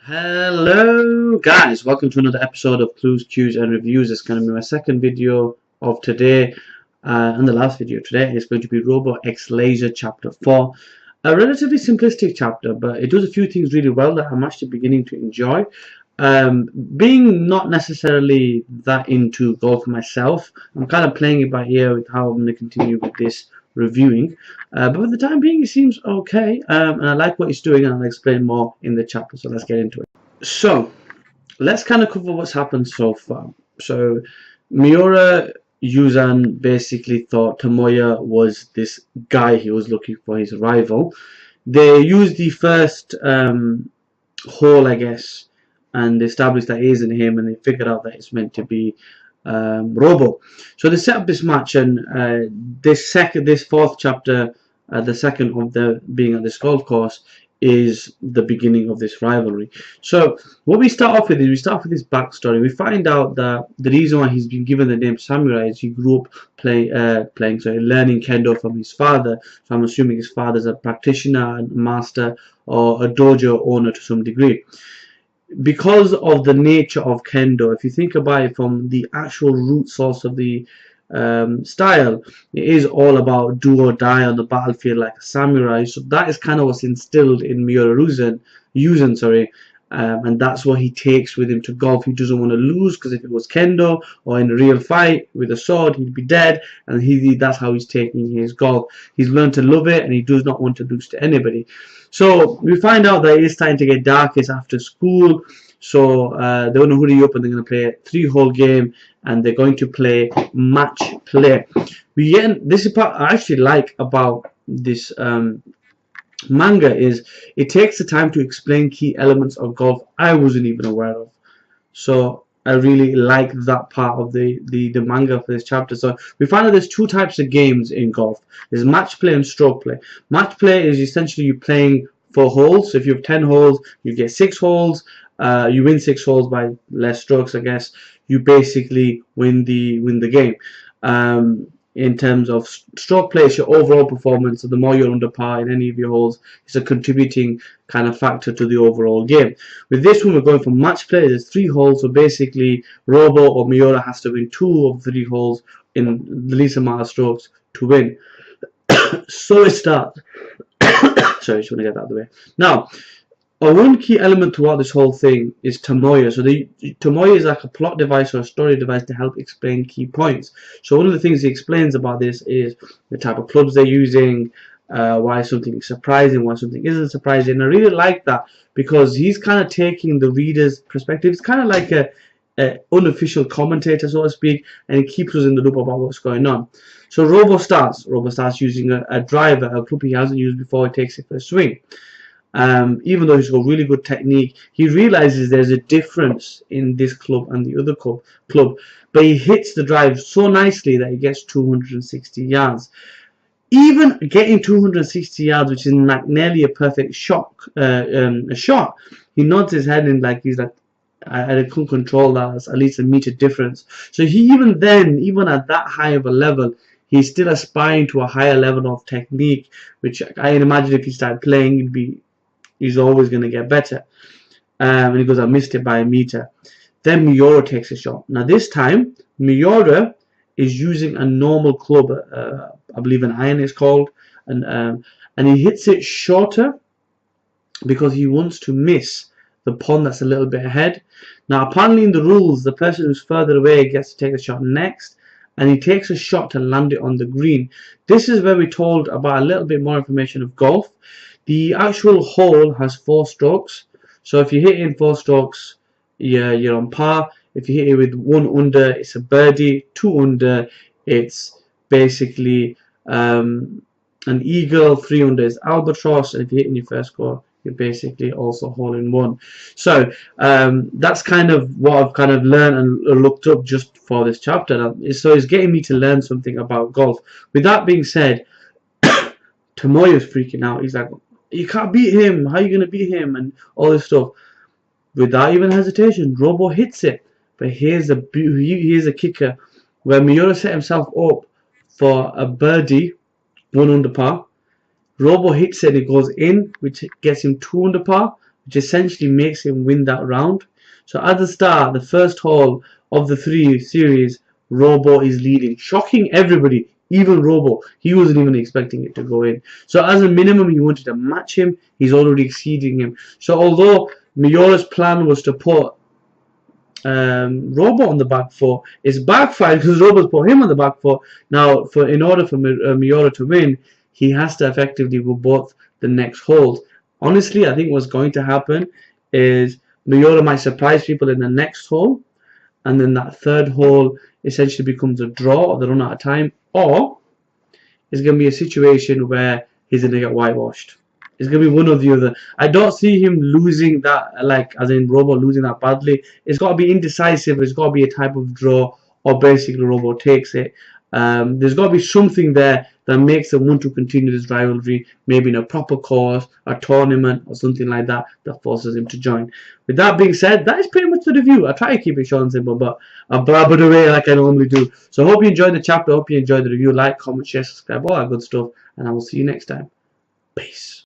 Hello guys, welcome to another episode of Clues, Cues and Reviews. It's going to be my second video of today, and the last video today is going to be Robo X Laser Chapter 4. A relatively simplistic chapter, but it does a few things really well that I'm actually beginning to enjoy. Being not necessarily that into golf myself, I'm kind of playing it by ear with how I'm going to continue with this reviewing, but for the time being it seems okay, and I like what it's doing, and I'll explain more in the chapter, so let's get into it. So let's kind of cover what's happened so far. So Miura Yuzan basically thought Tomoya was this guy he was looking for, his rival. They used the first hole, I guess, and they established that it isn't him, and they figured out that it's meant to be Robo. So they set up this match, and this fourth chapter, the second of the being at this golf course, is the beginning of this rivalry. So what we start off with is his backstory. We find out that the reason why he's been given the name Samurai is he grew up learning kendo from his father. So I'm assuming his father's a practitioner, a master, or a dojo owner to some degree. Because of the nature of kendo, if you think about it from the actual root source of the style, it is all about do or die on the battlefield like a samurai. So that is kind of what's instilled in Miura Yuzan, and that's what he takes with him to golf. He doesn't want to lose, because if it was kendo or in a real fight with a sword, he'd be dead, and that's how he's taking his golf. He's learned to love it, and he does not want to lose to anybody. So we find out that it is starting to get dark. It's after school, so they're going to hurry up and they're going to play a 3-hole game, and they're going to play match play. This is part I actually like about this manga, is it takes the time to explain key elements of golf I wasn't even aware of. So I really like that part of the manga for this chapter. So we find out there's two types of games in golf. There's match play and stroke play. Match play is essentially you playing 4 holes. So if you have 10 holes, you get 6 holes. You win 6 holes by less strokes, I guess. You basically win the game. In terms of stroke play, it's your overall performance. So the more you're under par in any of your holes, it's a contributing kind of factor to the overall game. With this one, we're going for match play. There's 3 holes, so basically Robo or Miura has to win 2 of 3 holes in the least amount of strokes to win. So it starts. Sorry, just want to get that out of the way. Now, one key element throughout this whole thing is Tomoya. So Tomoya is like a plot device or a story device to help explain key points. So one of the things he explains about this is the type of clubs they're using, why something is surprising, why something isn't surprising. And I really like that, because he's kind of taking the reader's perspective. It's kind of like a unofficial commentator, so to speak, and he keeps us in the loop about what's going on. So Robo starts using a driver, a club he hasn't used before. He takes it for a swing. Even though he's got really good technique, he realizes there's a difference in this club and the other club, but he hits the drive so nicely that he gets 260 yards. Even getting 260 yards, which is like nearly a perfect shot, he nods his head and he's like, I couldn't control that. That's at least a meter difference. So he even at that high of a level, he's still aspiring to a higher level of technique, which I imagine if he started playing, he's always going to get better. And he goes, I missed it by a meter. Then Miura takes a shot. Now this time, Miura is using a normal club, I believe an iron is called, and he hits it shorter because he wants to miss the pond that's a little bit ahead. Now apparently in the rules, the person who's further away gets to take a shot next, and he takes a shot to land it on the green. This is where we're told about a little bit more information of golf. The actual hole has 4 strokes, so if you hit it in 4 strokes, you're on par. If you hit it with 1 under, it's a birdie. 2 under, it's basically an eagle. 3 under is albatross, and if you hit in your first score, you're basically also hole in 1. So that's kind of what I've kind of learned and looked up just for this chapter. So it's getting me to learn something about golf. With that being said, Tomoya's freaking out. He's like, you can't beat him. How are you going to beat him? And all this stuff. Without even hesitation, Robo hits it. But here's a kicker. Where Miura set himself up for a birdie, 1 under par. Robo hits it and it goes in, which gets him 2 under par. which essentially makes him win that round. So at the start, the first hole of the 3 series, Robo is leading, shocking everybody, even Robo. He wasn't even expecting it to go in. So as a minimum, he wanted to match him. He's already exceeding him. So although Miura's plan was to put Robo on the back foot, it's backfired because Robo's put him on the back foot. Now, in order for Miura to win, he has to effectively go both the next holes. Honestly, I think what's going to happen is Miura might surprise people in the next hole, and then that third hole essentially becomes a draw, or they run out of time, or it's going to be a situation where he's going to get whitewashed. It's going to be one or the other. I don't see him losing that, like, as in Robo losing that badly. It's got to be indecisive. It's got to be a type of draw, or basically Robo takes it. There's got to be something there that makes them want to continue this rivalry, maybe in a proper course, a tournament, or something like that, that forces him to join. With that being said, that is pretty much the review. I try to keep it short and simple, but I blabbered away like I normally do. So I hope you enjoyed the chapter. I hope you enjoyed the review. Like, comment, share, subscribe, all that good stuff. And I will see you next time. Peace.